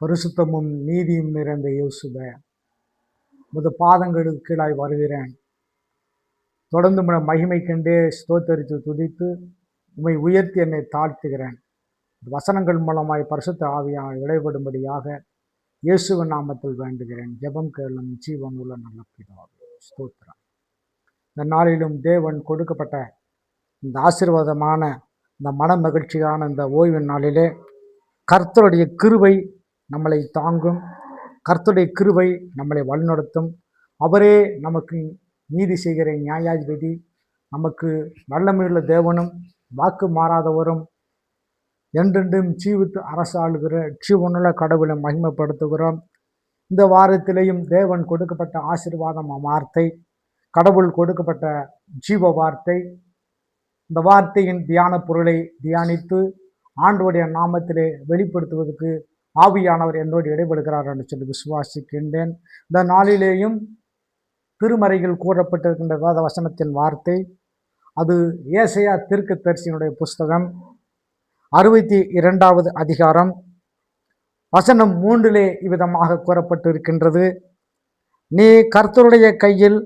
பரிசுத்தமும் நீதியும் நிறைந்த இயேசுவே, உமது பாதங்களுக்கு கீழாய் வருகிறேன். தொடர்ந்து உம்முடைய மகிமை கண்டே ஸ்தோத்தரித்து துதித்து உம்மை உயர்த்தி என்னை தாழ்த்துகிறேன். வசனங்கள் மூலமாய் பரிசுத்த ஆவியால் இடைபடும்படியாக இயேசுவின் நாமத்தில் வேண்டுகிறேன். ஜெபம் கேளும் ஜீவனுள்ள நல்ல பிதாவே, ஸ்தோத்திரம். இந்த நாளிலும் தேவன் கொடுக்கப்பட்ட இந்த ஆசீர்வாதமான இந்த மன மகிழ்ச்சியான இந்த ஓய்வின் நாளிலே கர்த்தருடைய கிருபை நம்மளை தாங்கும், கர்த்தருடைய கிருபை நம்மளை வழிநடத்தும். அவரே நமக்கு நீதி செய்கிற நியாயாதிபதி, நமக்கு வல்லமையுள்ள தேவனும் வாக்கு மாறாதவரும் என்றென்றும் ஜீவித்து அரசாளுகிற ஜீவனுள்ள கடவுளை மகிமைப்படுத்துகிறோம். இந்த வாரத்திலேயும் தேவன் கொடுக்கப்பட்ட ஆசீர்வாதம் வார்த்தை, கடவுள் கொடுக்கப்பட்ட ஜீவ வார்த்தை, இந்த வார்த்தையின் தியான பொருளை தியானித்து ஆண்டவருடைய நாமத்திலே வெளிப்படுத்துவதற்கு ஆவியானவர் என்னோடு இடைபடுகிறார் என்று சொல்லி விசுவாசிக்கின்றேன். இந்த நாளிலேயும் திருமறையில் கூறப்பட்டிருக்கின்ற வேத வசனத்தின் வார்த்தை, அது ஏசாயா தீர்க்கதரிசியினுடைய புஸ்தகம் 62வது அதிகாரம் வசனம் 3 இவ்விதமாக கூறப்பட்டிருக்கின்றது. நீ கர்த்தருடைய கையில்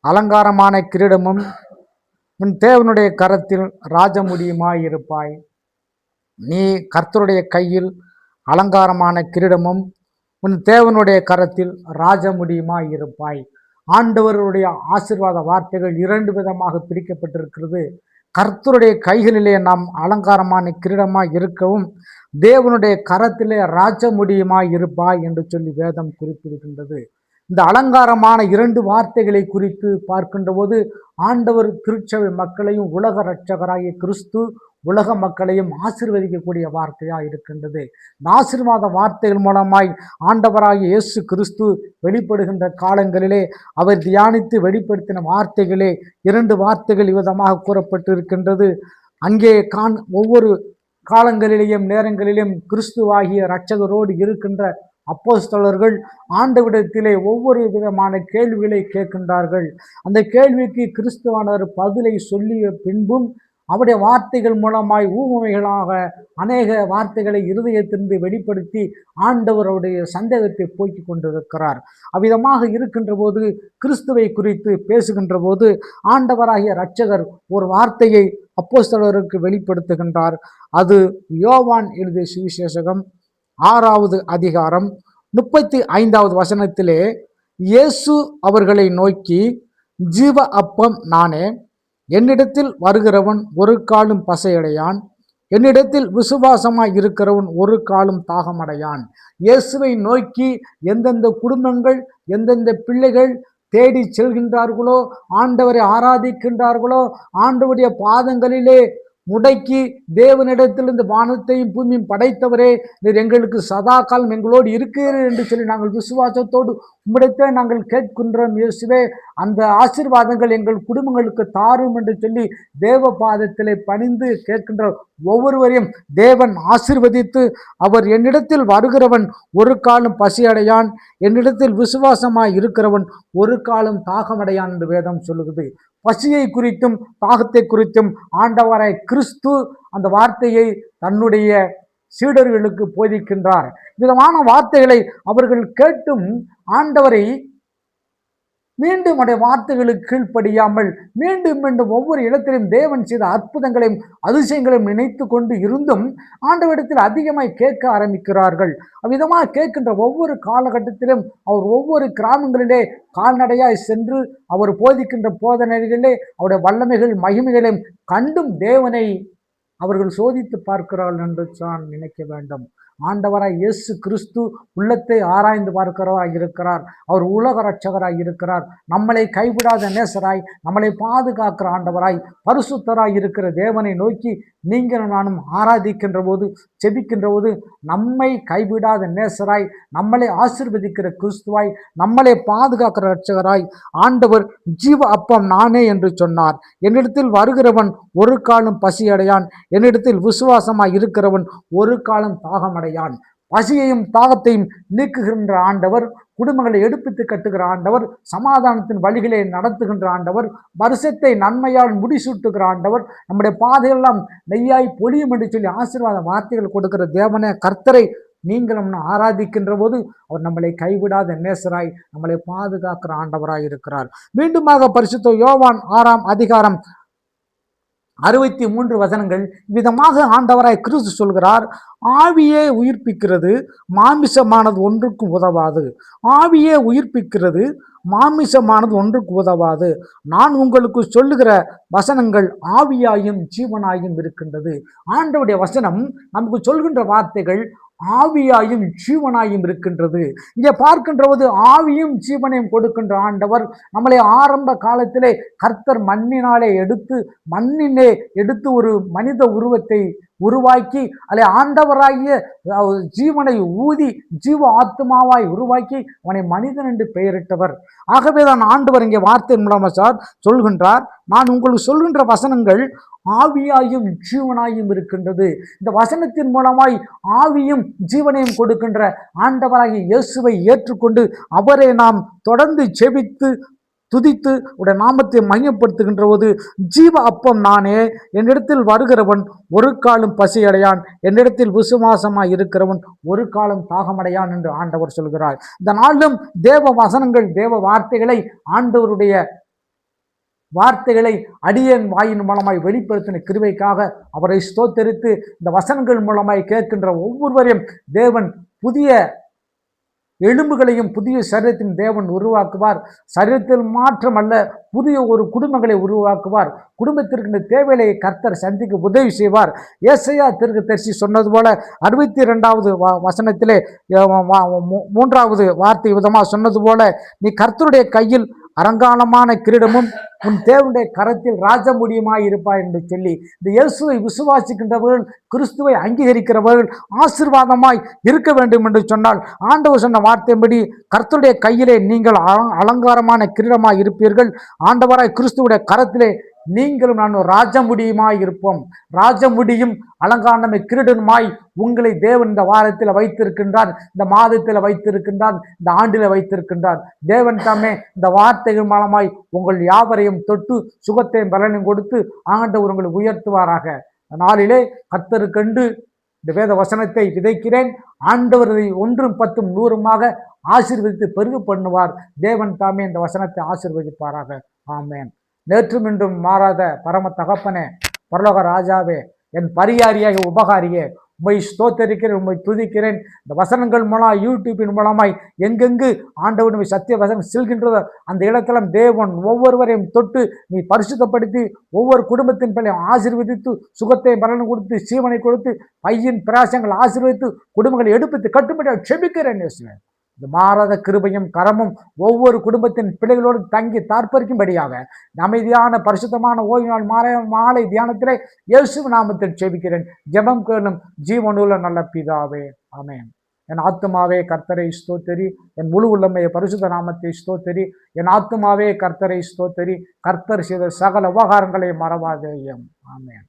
அலங்காரமான கிரீடமும் உன் தேவனுடைய கரத்தில் ராஜமுடியுமாயிருப்பாய். நீ கர்த்தருடைய கையில் அலங்காரமான கிரீடமும் உன் தேவனுடைய கரத்தில் ராஜமுடியுமாயிருப்பாய். ஆண்டவருடைய ஆசீர்வாத வார்த்தைகள் 2 விதமாக பிரிக்கப்பட்டிருக்கிறது. கர்த்தருடைய கைகளிலே நாம் அலங்காரமான கிரீடமாய் இருக்கவும், தேவனுடைய கரத்திலே ராஜமுடியுமாய் இருப்பாய் என்று சொல்லி வேதம் குறிப்பிடுகின்றது. இந்த அலங்காரமான 2 வார்த்தைகளை குறித்து பார்க்கின்ற போது ஆண்டவர் திருச்சபை மக்களையும் உலக இரட்சகராகிய கிறிஸ்து உலக மக்களையும் ஆசீர்வதிக்கக்கூடிய வார்த்தையாக இருக்கின்றது. இந்த ஆசீர்வாத வார்த்தைகள் மூலமாய் ஆண்டவராகிய இயேசு கிறிஸ்து வெளிப்படுகின்ற காலங்களிலே அவர் தியானித்து வெளிப்படுத்தின வார்த்தைகளே 2 வார்த்தைகள் விதமாக கூறப்பட்டு இருக்கின்றது. அங்கே ஒவ்வொரு காலங்களிலேயும் நேரங்களிலும் கிறிஸ்துவாகிய இரட்சகரோடு இருக்கின்ற அப்போஸ்தலர்கள் ஆண்டவரிடத்திலே ஒவ்வொரு விதமான கேள்விகளை கேட்கின்றார்கள். அந்த கேள்விக்கு கிறிஸ்துவானவர் பதிலை சொல்லிய பின்பும் அவருடைய வார்த்தைகள் மூலமாய் ஊமைகளாக அநேக வார்த்தைகளை இருதயத்திலிருந்து வெளிப்படுத்தி ஆண்டவருடைய சந்தேகத்தை போக்கிக் கொண்டிருக்கிறார். அவ்விதமாக இருக்கின்ற போது கிறிஸ்துவை குறித்து பேசுகின்ற போது ஆண்டவராகிய இரட்சகர் ஒரு வார்த்தையை அப்போஸ்தலருக்கு வெளிப்படுத்துகின்றார். அது யோவான் எழுதிய சுவிசேஷகம் 6வது அதிகாரம் 35வது வசனத்திலே, இயேசு அவர்களை நோக்கி, ஜீவ அப்பம் நானே, என்னிடத்தில் வருகிறவன் ஒரு காலும் பசையடையான், என்னிடத்தில் விசுவாசமாய் இருக்கிறவன் ஒரு காலும் தாகமடையான். இயேசுவை நோக்கி எந்தெந்த குடும்பங்கள் எந்தெந்த பிள்ளைகள் தேடி செல்கின்றார்களோ, ஆண்டவரை ஆராதிக்கின்றார்களோ, ஆண்டவருடைய பாதங்களிலே முடக்கி தேவனிடத்திலிருந்து வானத்தையும் பூமியும் படைத்தவரே, நீர் எங்களுக்கு சதா காலம் எங்களோடு இருக்கிறீர் என்று சொல்லி நாங்கள் விசுவாசத்தோடு உம்மிடத்தை நாங்கள் கேட்கின்றோம். இயேசுவே, அந்த ஆசீர்வாதங்கள் எங்கள் குடும்பங்களுக்கு தாரும் என்று சொல்லி தேவ பாதத்திலே பணிந்து கேட்கின்ற ஒவ்வொருவரையும் தேவன் ஆசீர்வதித்து, அவர் என்னிடத்தில் வருகிறவன் ஒரு காலம் பசியடையான், என்னிடத்தில் விசுவாசமாய் இருக்கிறவன் ஒரு காலம் தாகமடையான் என்று வேதம் சொல்லுகிறது. பசியை குறித்தும் தாகத்தை குறித்தும் ஆண்டவராய் கிறிஸ்து அந்த வார்த்தையை தன்னுடைய சீடர்களுக்கு போதிக்கின்றார். விதமான வார்த்தைகளை அவர்கள் கேட்டும் ஆண்டவரை மீண்டும் அவருடைய வார்த்தைகளுக்கு கீழ்ப்படியாமல் மீண்டும் மீண்டும் ஒவ்வொரு இடத்திலும் தேவன் செய்த அற்புதங்களையும் அதிசயங்களையும் நினைத்து கொண்டு இருந்தும் ஆண்டவரிடத்தில் அதிகமாய் கேட்க ஆரம்பிக்கிறார்கள். அவ்விதமாக கேட்கின்ற ஒவ்வொரு காலகட்டத்திலும் அவர் ஒவ்வொரு கிராமங்களிலே கால்நடையாய் சென்று அவர் போதிக்கின்ற போதனைகளிலே அவருடைய வல்லமைகள் மகிமைகளையும் கண்டும் தேவனை அவர்கள் சோதித்து பார்க்கிறார்கள் என்று தான் நினைக்க வேண்டும். ஆண்டவராய் இயேசு கிறிஸ்து உள்ளத்தை ஆராய்ந்து பார்க்கிறவராய் இருக்கிறார். அவர் உலக இரட்சகராய் இருக்கிறார். நம்மளை கைவிடாத நேசராய், நம்மளை பாதுகாக்கிற ஆண்டவராய், பரிசுத்தராய் இருக்கிற தேவனை நோக்கி நீங்கள் நானும் ஆராதிக்கின்ற போது, செபிக்கின்ற போது, நம்மை கைவிடாத நேசராய், நம்மளை ஆசீர்வதிக்கிற கிறிஸ்துவாய், நம்மளை பாதுகாக்கிற இரட்சகராய் ஆண்டவர் ஜீவ அப்பம் நானே என்று சொன்னார். என்னிடத்தில் வருகிறவன் ஒரு காலம் பசியடையான், என்னிடத்தில் விசுவாசமாய் இருக்கிறவன் ஒரு காலம் தாகமடையான். பசியையும் தாகத்தையும் நீக்குகின்ற ஆண்டவர், குடும்பங்களை எடுப்பித்து கட்டுகிற ஆண்டவர், சமாதானத்தின் வழிகளை நடத்துகின்ற ஆண்டவர், வருஷத்தை நன்மையால் முடிசூட்டுகிற ஆண்டவர், நம்முடைய பாதையெல்லாம் நெய்யாய் பொழியும் என்று சொல்லி ஆசீர்வாத வார்த்தைகள் கொடுக்கிற தேவனே கர்த்தரை நீங்களும் ஆராதிக்கின்ற போது அவர் நம்மளை கைவிடாத நேசராய் நம்மளை பாதுகாக்கிற ஆண்டவராய் இருக்கிறார். மீண்டுமாக பரிசுத்த யோவான் 6ஆம் அதிகாரம் 63 வசனங்கள் விதமாக ஆண்டவராய் கிறிஸ்து சொல்கிறார், ஆவியே உயிர்ப்பிக்கிறது, மாமிசமானது ஒன்றுக்கும் உதவாது. ஆவியே உயிர்ப்பிக்கிறது, மாமிசமானது ஒன்றுக்கு உதவாது. நான் உங்களுக்கு சொல்லுகிற வசனங்கள் ஆவியாயும் ஜீவனாயும் இருக்கின்றது. ஆண்டவருடைய வசனம் நமக்கு சொல்கின்ற வார்த்தைகள் ஆவியாயும் ஜீவனாயும் இருக்கின்றது. இங்கே பார்க்கின்ற போது ஆவியும் ஜீவனையும் கொடுக்கின்ற ஆண்டவர் நம்மளை ஆரம்ப காலத்திலே கர்த்தர் மண்ணினாலே எடுத்து ஒரு மனித உருவத்தை உருவாக்கி அதை ஆண்டவராகிய ஜீவனை ஊதி ஜீவ ஆத்மாவாய் உருவாக்கி அவனை மனிதன் என்று பெயரிட்டவர். ஆகவே தான் ஆண்டவர் இங்கே வார்த்தை மூலமாக சொல்கின்றார், நான் உங்களுக்கு சொல்கின்ற வசனங்கள் ஆவியாயும் ஜீவனாயும் இருக்கின்றது. இந்த வசனத்தின் மூலமாய் ஆவியும் ஜீவனையும் கொடுக்கின்ற ஆண்டவராகிய இயேசுவை ஏற்றுக்கொண்டு அவரை நாம் தொடர்ந்து செபித்து துதித்து உடைய நாமத்தை மையப்படுத்துகின்ற போது, ஜீவ அப்பம் நானே, என்னிடத்தில் வருகிறவன் ஒரு காலம் பசியடையான், என்னிடத்தில் விசுவாசமாய் இருக்கிறவன் ஒரு காலம் தாகமடையான் என்று ஆண்டவர் சொல்கிறார். இந்த நாளிலும் தேவ வசனங்கள் தேவ வார்த்தைகளை ஆண்டவருடைய வார்த்தைகளை அடியேன் வாயின் மூலமாய் வெளிப்படுத்தின கிருபைக்காக அவரை ஸ்தோத்தரித்து இந்த வசனங்கள் மூலமாய் கேட்கின்ற ஒவ்வொருவரையும் தேவன் புதிய எலும்புகளையும் புதிய சரீரத்தின் தேவன் உருவாக்குவார். சரீரத்தில் மாற்றமல்ல, புதிய ஒரு குடும்பங்களை உருவாக்குவார். குடும்பத்திற்கு தேவையை கர்த்தர் சந்திக்க உதவி செய்வார். ஏசாயா தீர்க்கதரிசி சொன்னது போல 62வது வசனத்திலே 3வது வார்த்தை விதமாக சொன்னது போல, நீ கர்த்தருடைய கையில் அலங்காரமான கிரீடமும் உன் தேவனுடைய கரத்தில் ராஜமுடியுமாய் இருப்பாய் என்று சொல்லி, இந்த இயேசுவை விசுவாசிக்கின்றவர்கள், கிறிஸ்துவை அங்கீகரிக்கிறவர்கள் ஆசீர்வாதமாய் இருக்க வேண்டும் என்று சொன்னால், ஆண்டவர் சொன்ன வார்த்தையின்படி கர்த்தருடைய கையிலே நீங்கள் அலங்காரமான கிரீடமாய் இருப்பீர்கள். ஆண்டவராய் கிறிஸ்துவுடைய கரத்திலே நீங்களும் நான் ராஜமுடியுமாய் இருப்போம். ராஜமுடியும் அலங்காரமே கிரீடனுமாய் உங்களை தேவன் இந்த வாரத்தில் வைத்திருக்கின்றார், இந்த மாதத்தில் வைத்திருக்கின்றார், இந்த ஆண்டில் வைத்திருக்கின்றார். தேவன் தாமே இந்த வார்த்தைகள் மூலமாய் உங்கள் யாவரையும் தொட்டு சுகத்தையும் பலனையும் கொடுத்து ஆண்டவர் உங்களை உயர்த்துவாராக. நாளிலே கர்த்தருக்கென்று இந்த வேத வசனத்தை விதைக்கிறேன். ஆண்டவரை 1 10 100 ஆசீர்வதித்து பெருகு பண்ணுவார். தேவன் தாமே இந்த வசனத்தை ஆசீர்வதிப்பாராக. ஆமேன். நேற்றும் இன்றும் மாறாத பரம தகப்பனே, பரலோக ராஜாவே, என் பரிகாரியாக உபகாரியே, உம்மை ஸ்தோத்தரிக்கிறேன், உம்மை துதிக்கிறேன். இந்த வசனங்கள் மூலம் யூடியூப்பின் மூலமாய் எங்கெங்கு ஆண்டவனுடைய சத்திய வசனம் செல்கின்றதோ அந்த இடத்துல தேவன் ஒவ்வொருவரையும் தொட்டு நீ பரிசுத்தப்படுத்தி ஒவ்வொரு குடும்பத்தின் பிள்ளையும் ஆசீர்வதித்து சுகத்தை பலன் கொடுத்து சீவனை கொடுத்து பையின் பிரயாசங்கள் ஆசீர்வதித்து குடும்பங்களை எடுப்பித்து கட்டுப்படி செபிக்கிறேன். இந்த மாறாத கிருபையும் கரமும் ஒவ்வொரு குடும்பத்தின் பிள்ளைகளோடு தங்கி தாற்பரிக்கும்படியாக அமைதியான பரிசுத்தமான ஓய்வு நாள் மாலை தியானத்திலே இயேசு நாமத்தில் செபிக்கிறேன். ஜெபம் கேளும் ஜீவனுள்ள நல்ல பிதாவே, ஆமென். என் ஆத்துமாவே கர்த்தரை ஸ்தோத்தரி, என் முழு உள்ளமைய பரிசுத்த நாமத்தை ஸ்தோத்தரி. என் ஆத்துமாவே கர்த்தரை ஸ்தோத்தரி, கர்த்தர் செய்த சகல உபகாரங்களை மறவாதேயும். ஆமென்.